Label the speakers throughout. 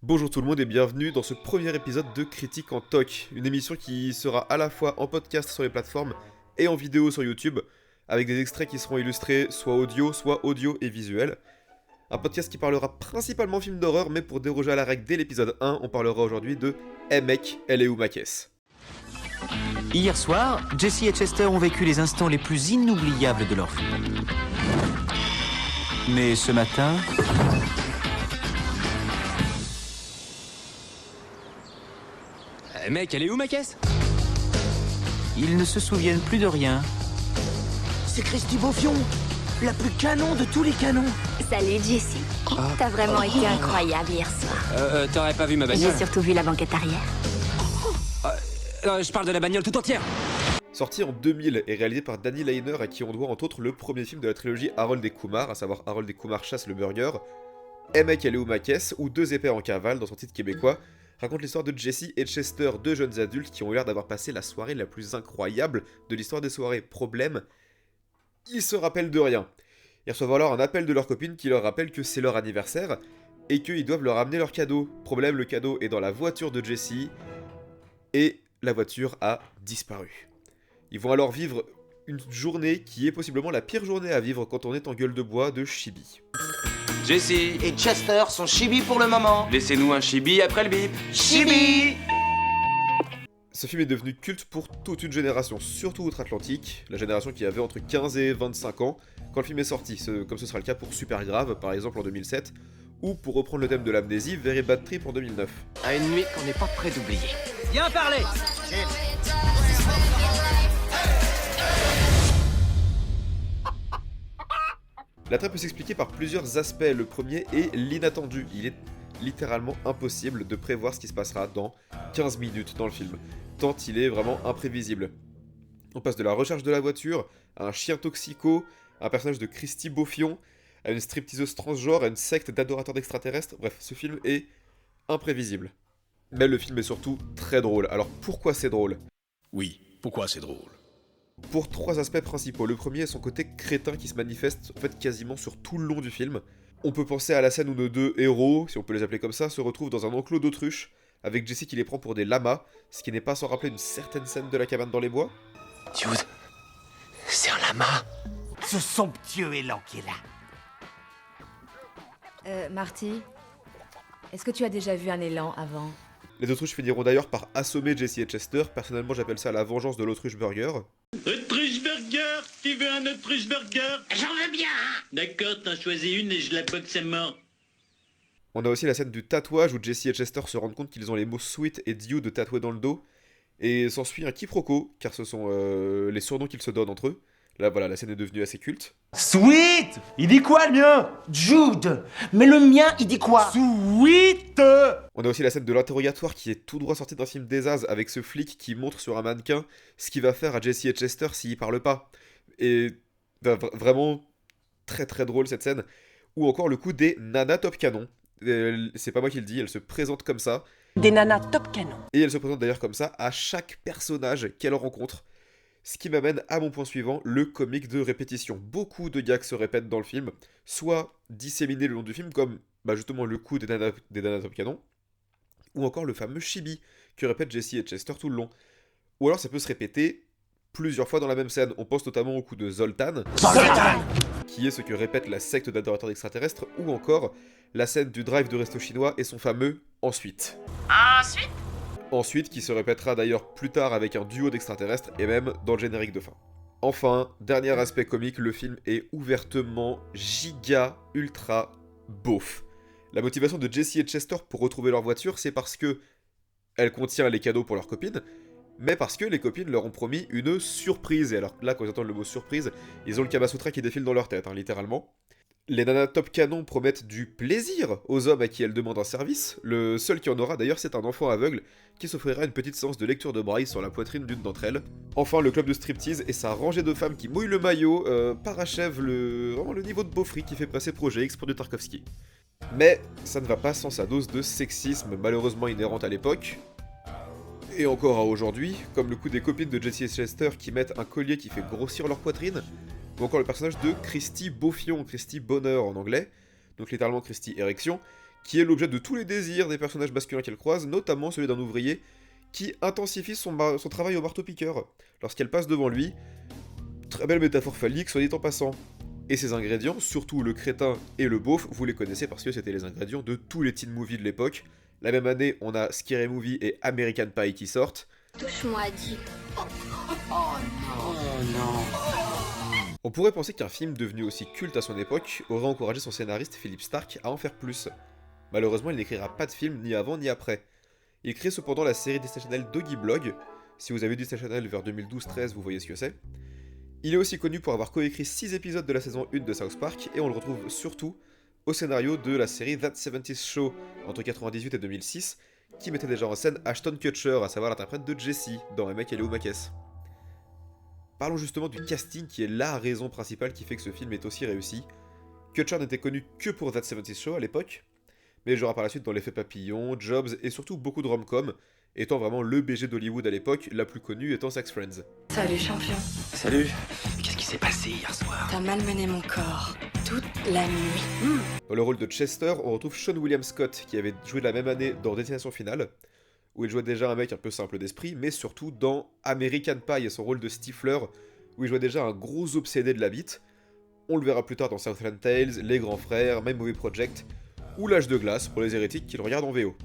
Speaker 1: Bonjour tout le monde et bienvenue dans ce premier épisode de Critique en Toc, une émission qui sera à la fois en podcast sur les plateformes et en vidéo sur YouTube, avec des extraits qui seront illustrés soit audio et visuel. Un podcast qui parlera principalement films d'horreur, mais pour déroger à la règle dès l'épisode 1, on parlera aujourd'hui de Hey mec, elle est où ma caisse ?
Speaker 2: Hier soir, Jesse et Chester ont vécu les instants les plus inoubliables de leur vie. Mais ce matin...
Speaker 3: Mec, elle est où ma caisse ?
Speaker 2: Ils ne se souviennent plus de rien.
Speaker 4: C'est Christy Beaufion, la plus canon de tous les canons.
Speaker 5: Salut Jessie. T'as vraiment été incroyable hier soir.
Speaker 3: T'aurais pas vu ma bagnole ?
Speaker 5: J'ai surtout vu la banquette arrière.
Speaker 3: Je parle de la bagnole tout entière.
Speaker 1: Sorti en 2000 et réalisé par Danny Lainer, à qui on doit entre autres le premier film de la trilogie Harold et Kumar, à savoir Harold et Kumar chassent le burger, Hey mec, elle est où ma caisse, ou Deux épées en cavale dans son titre québécois, raconte l'histoire de Jesse et Chester, deux jeunes adultes qui ont l'air d'avoir passé la soirée la plus incroyable de l'histoire des soirées. Problème, ils se rappellent de rien. Ils reçoivent alors un appel de leur copine qui leur rappelle que c'est leur anniversaire et qu'ils doivent leur amener leur cadeau. Problème, le cadeau est dans la voiture de Jesse et la voiture a disparu. Ils vont alors vivre une journée qui est possiblement la pire journée à vivre quand on est en gueule de bois de Chibi.
Speaker 3: Jesse,
Speaker 4: Et Chester sont chibi pour le moment.
Speaker 3: laissez-nous un chibi après le bip.
Speaker 4: Chibi.
Speaker 1: Ce film est devenu culte pour toute une génération, surtout outre-Atlantique, la génération qui avait entre 15 et 25 ans quand le film est sorti, comme ce sera le cas pour Supergrave par exemple en 2007, ou pour reprendre le thème de l'amnésie, Very Bad Trip en 2009.
Speaker 4: À une nuit qu'on n'est pas prêt d'oublier.
Speaker 3: Bien parlé.
Speaker 1: L'attrait peut s'expliquer par plusieurs aspects. Le premier est l'inattendu. Il est littéralement impossible de prévoir ce qui se passera dans 15 minutes dans le film, tant il est vraiment imprévisible. On passe de la recherche de la voiture, à un chien toxico, à un personnage de Christy Beaufion, à une stripteaseuse transgenre, à une secte d'adorateurs d'extraterrestres. Bref, ce film est imprévisible. Mais le film est surtout très drôle. Alors pourquoi c'est drôle ?
Speaker 6: Oui, pourquoi c'est drôle?
Speaker 1: Pour trois aspects principaux. Le premier est son côté crétin qui se manifeste en fait quasiment sur tout le long du film. On peut penser à la scène où nos deux héros, si on peut les appeler comme ça, se retrouvent dans un enclos d'autruches, avec Jesse qui les prend pour des lamas, ce qui n'est pas sans rappeler une certaine scène de la cabane dans les bois.
Speaker 4: Dude, c'est un lama. Ce somptueux élan qui est là.
Speaker 7: Marty, est-ce que tu as déjà vu un élan avant ?
Speaker 1: Les autruches finiront d'ailleurs par assommer Jesse et Chester. Personnellement, j'appelle ça la vengeance de l'autruche burger.
Speaker 8: Autruche burger. Tu veux un autruche burger?
Speaker 4: J'en veux bien.
Speaker 8: D'accord, t'en choisis une et je la boxe à mort.
Speaker 1: On a aussi la scène du tatouage où Jesse et Chester se rendent compte qu'ils ont les mots Sweet et Dude tatoués dans le dos. Et s'ensuit un quiproquo, car ce sont les surnoms qu'ils se donnent entre eux. Là voilà, la scène est devenue assez culte.
Speaker 4: Sweet. Il dit quoi le mien? Jude. Mais le mien, il dit quoi? Sweet.
Speaker 1: On a aussi la scène de l'interrogatoire qui est tout droit sortie d'un film des As avec ce flic qui montre sur un mannequin ce qu'il va faire à Jesse et Chester s'ils parlent pas. Et vraiment très très drôle cette scène. Ou encore le coup des nanas top canon. C'est pas moi qui le dis, elle se présente comme ça.
Speaker 4: Des nanas top canon.
Speaker 1: Et elle se présente d'ailleurs comme ça à chaque personnage qu'elle rencontre. Ce qui m'amène à mon point suivant, le comique de répétition. Beaucoup de gags se répètent dans le film, soit disséminés le long du film, comme justement le coup des nanas top canon, ou encore le fameux chibi que répètent Jesse et Chester tout le long. Ou alors ça peut se répéter plusieurs fois dans la même scène. On pense notamment au coup de Zoltan, qui est ce que répète la secte d'adorateurs d'extraterrestres, ou encore la scène du drive de resto chinois et son fameux « ensuite ». Ensuite, qui se répétera d'ailleurs plus tard avec un duo d'extraterrestres et même dans le générique de fin. Enfin, dernier aspect comique, le film est ouvertement giga ultra beauf. La motivation de Jesse et Chester pour retrouver leur voiture, c'est parce que elle contient les cadeaux pour leurs copines, mais parce que les copines leur ont promis une surprise. Et alors là, quand ils entendent le mot surprise, ils ont le Kamasutra qui défile dans leur tête, littéralement. Les nanas top canon promettent du plaisir aux hommes à qui elles demandent un service. Le seul qui en aura d'ailleurs, c'est un enfant aveugle qui s'offrira une petite séance de lecture de braille sur la poitrine d'une d'entre elles. Enfin, le club de striptease et sa rangée de femmes qui mouillent le maillot parachèvent vraiment le niveau de beaufry qui fait passer Projet X pour du Tarkovsky. Mais ça ne va pas sans sa dose de sexisme malheureusement inhérente à l'époque. Et encore à aujourd'hui, comme le coup des copines de Jesse et Chester qui mettent un collier qui fait grossir leur poitrine, ou encore le personnage de Christy Beaufion, Christy Bonheur en anglais, donc littéralement Christy Érection, qui est l'objet de tous les désirs des personnages masculins qu'elle croise, notamment celui d'un ouvrier qui intensifie son travail au marteau-piqueur lorsqu'elle passe devant lui. Très belle métaphore phallique, soit dit en passant. Et ces ingrédients, surtout le crétin et le beauf, vous les connaissez parce que c'était les ingrédients de tous les teen movies de l'époque. La même année, on a Scary Movie et American Pie qui sortent.
Speaker 5: Touche-moi, Dick.
Speaker 1: On pourrait penser qu'un film devenu aussi culte à son époque aurait encouragé son scénariste Philip Stark à en faire plus. Malheureusement, il n'écrira pas de film ni avant ni après. Il crée cependant la série Disney Channel Doggy Blog. Si vous avez vu Disney Channel vers 2012-13, vous voyez ce que c'est. Il est aussi connu pour avoir coécrit 6 épisodes de la saison 1 de South Park, et on le retrouve surtout au scénario de la série That 70's Show entre 1998 et 2006, qui mettait déjà en scène Ashton Kutcher, à savoir l'interprète de Jessie dans Emmett et Léo Mackes. Parlons justement du casting qui est la raison principale qui fait que ce film est aussi réussi. Kutcher n'était connu que pour That 70's Show à l'époque, mais il jouera par la suite dans L'Effet Papillon, Jobs et surtout beaucoup de rom-com, étant vraiment le BG d'Hollywood à l'époque, la plus connue étant Sex Friends.
Speaker 9: Salut champion.
Speaker 3: Salut. Qu'est-ce qui s'est passé hier soir?
Speaker 9: T'as malmené mon corps toute la nuit.
Speaker 1: Dans le rôle de Chester, on retrouve Sean William Scott, qui avait joué la même année dans Destination Finale, où il jouait déjà un mec un peu simple d'esprit, mais surtout dans American Pie et son rôle de Stifler, où il jouait déjà un gros obsédé de la bite. On le verra plus tard dans Southland Tales, Les Grands Frères, My Movie Project, ou L'Âge de Glace pour les hérétiques qui le regardent en VO.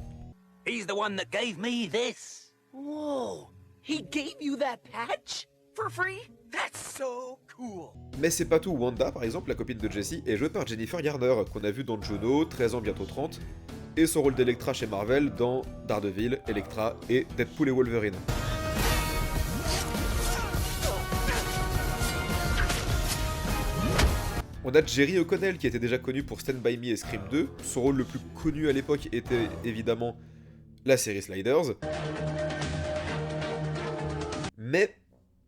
Speaker 3: He's the one that gave me this.
Speaker 4: Whoa, he gave you that patch? For free? That's so cool.
Speaker 1: Mais c'est pas tout, Wanda, par exemple, la copine de Jessie, est jouée par Jennifer Garner, qu'on a vu dans Juno, 13 ans bientôt 30, et son rôle d'Electra chez Marvel dans Daredevil, Electra et Deadpool et Wolverine. On a Jerry O'Connell qui était déjà connu pour Stand By Me et Scream 2, son rôle le plus connu à l'époque était évidemment la série Sliders. Mais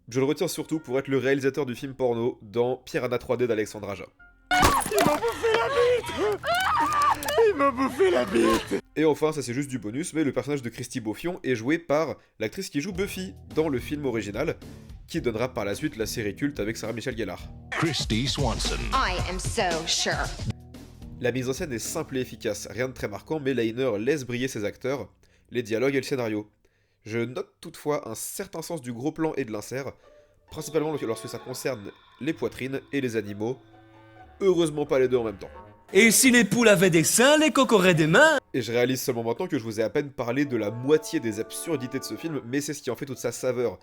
Speaker 1: je le retiens surtout pour être le réalisateur du film porno dans Piranha 3D d'Alexandre Aja.
Speaker 4: Il m'a bouffé la bite.
Speaker 1: Et enfin, ça c'est juste du bonus, mais le personnage de Christy Beaufion est joué par l'actrice qui joue Buffy dans le film original, qui donnera par la suite la série culte avec Sarah Michelle Gellar.
Speaker 6: Christy Swanson.
Speaker 5: I am so sure.
Speaker 1: La mise en scène est simple et efficace, rien de très marquant, mais Leiner laisse briller ses acteurs, les dialogues et le scénario. Je note toutefois un certain sens du gros plan et de l'insert, principalement lorsque ça concerne les poitrines et les animaux. Heureusement pas les deux en même temps.
Speaker 3: Et si les poules avaient des seins, les coqs auraient des mains?
Speaker 1: Et je réalise seulement maintenant que je vous ai à peine parlé de la moitié des absurdités de ce film, mais c'est ce qui en fait toute sa saveur.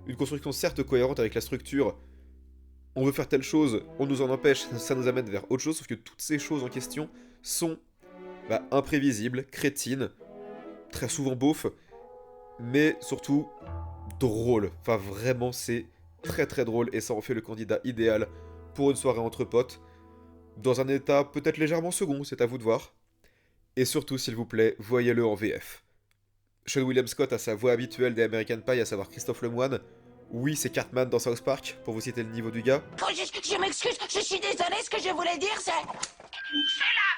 Speaker 1: Une construction certes cohérente avec la structure. On veut faire telle chose, on nous en empêche, ça nous amène vers autre chose, sauf que toutes ces choses en question sont imprévisibles, crétines, très souvent beaufs, mais surtout drôles. Enfin vraiment c'est très très drôle et ça en fait le candidat idéal pour une soirée entre potes, dans un état peut-être légèrement second, c'est à vous de voir. Et surtout, s'il vous plaît, voyez-le en VF. Sean William Scott a sa voix habituelle des American Pie, à savoir Christophe Lemoine. Oui, c'est Cartman dans South Park, pour vous citer le niveau du gars.
Speaker 9: Oh, je m'excuse, je suis désolé, ce que je voulais dire c'est... Cela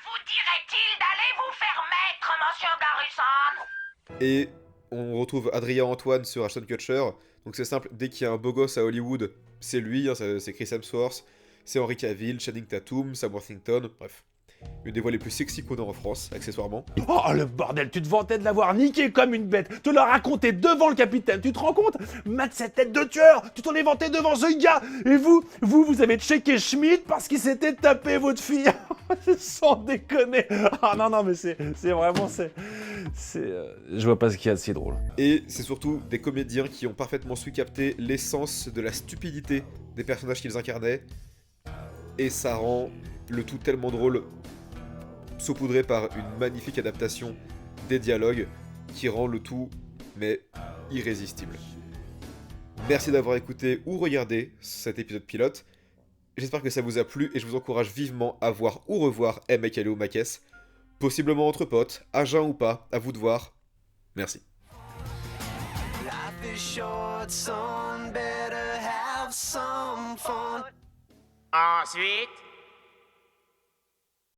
Speaker 9: vous dirait-il d'aller vous faire mettre, monsieur Garrison?
Speaker 1: Et on retrouve Adrien Antoine sur Ashton Kutcher. Donc c'est simple, dès qu'il y a un beau gosse à Hollywood, c'est lui, hein, c'est Chris Hemsworth, c'est Henry Cavill, Channing Tatum, Sam Worthington, bref. Une des voix les plus sexy qu'on a en France, accessoirement.
Speaker 4: Oh le bordel, tu te vantais de l'avoir niqué comme une bête, te l'as raconté devant le capitaine, tu te rends compte? Matt, cette tête de tueur, tu t'en es vanté devant ce gars. Et vous avez checké Schmidt parce qu'il s'était tapé votre fille. Sans déconner. Ah non mais c'est vraiment, je vois pas ce qu'il y a de si drôle.
Speaker 1: Et c'est surtout des comédiens qui ont parfaitement su capter l'essence de la stupidité des personnages qu'ils incarnaient. Et ça rend le tout tellement drôle, saupoudré par une magnifique adaptation des dialogues qui rend le tout, mais irrésistible. Merci d'avoir écouté ou regardé cet épisode pilote. J'espère que ça vous a plu et je vous encourage vivement à voir ou revoir Emmett et Léo Mackes, possiblement entre potes, à jeun ou pas, à vous de voir. Merci.
Speaker 10: Ensuite,